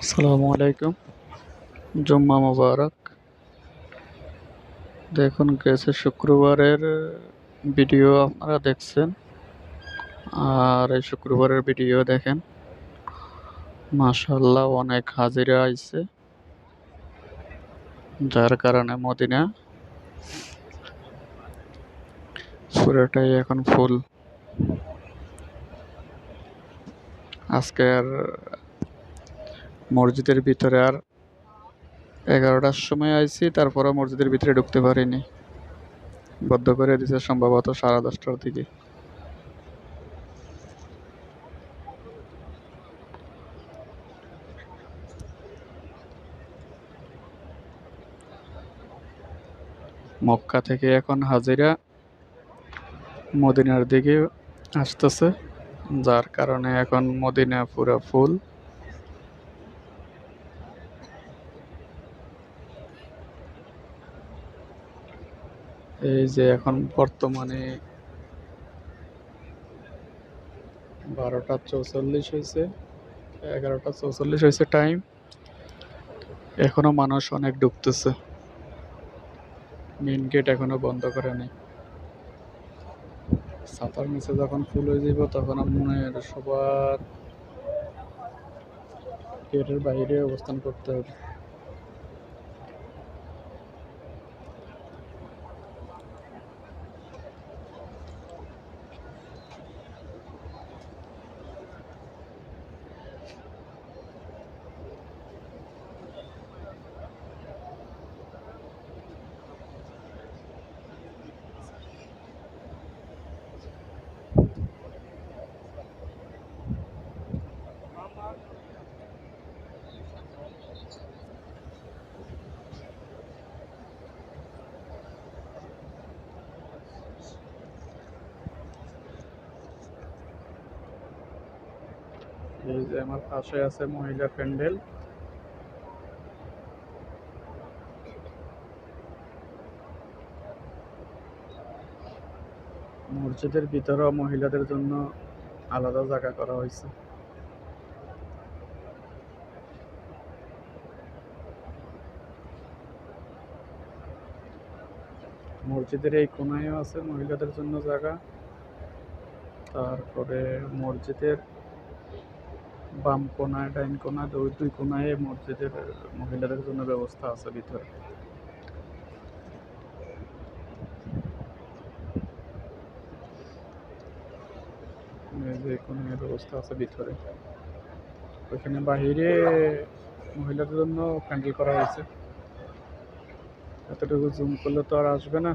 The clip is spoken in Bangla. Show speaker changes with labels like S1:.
S1: আসসালামু আলাইকুম। জুম্মা মোবারক। দেখুন গেছে শুক্রবারের ভিডিও আপনারা দেখছেন, আর এই শুক্রবারের ভিডিও দেখেন। মাশাআল্লাহ অনেক হাজিরা আইছে, যার কারণে মদিনা পুরোটাই এখন ফুল। আজকে আর মসজিদের ভিতরে আর 11টার সময় আইছি, তারপরে মসজিদের ভিতরে ঢুকতে পারিনি, বদ্ধ করে দিছে সম্ভবত 10:30টার দিকে। মক্কা থেকে এখন হাজিরা মদিনার দিকে আসতেছে, যার কারণে এখন মদিনা পুরা ফুল। এই যে এখন বর্তমানে 12টা 44 হয়েছে, 11টা 44 হয়েছে টাইম। এখনো মানুষ অনেক ঢুকতেছে, মেন গেট এখনো বন্ধ করে নেই। ছাতার নিচে যখন ফুল হয়ে যাব তখন মনে হয় সবার গেটের বাইরে অবস্থান করতে হবে। এই যে আমার পাশে আছে মহিলা প্যান্ডেল। মসজিদের ভিতরেও মহিলাদের জন্য আলাদা জায়গা করা হয়েছে। মসজিদের এই কোনায়ও আছে মহিলাদের জন্য জায়গা। তারপরে মসজিদের বাম কোনায় ডাইন কোনায় দুই কোনায় মসজিদের মহিলাদের জন্য ব্যবস্থা আছে ভিতরে। যে কোনো ব্যবস্থা আছে ভিতরে। ওইখানে বাহিরে মহিলাদের জন্য প্যান্ডেল করা হয়েছে। এতটুকু জুম করলে তো আর আসবে না।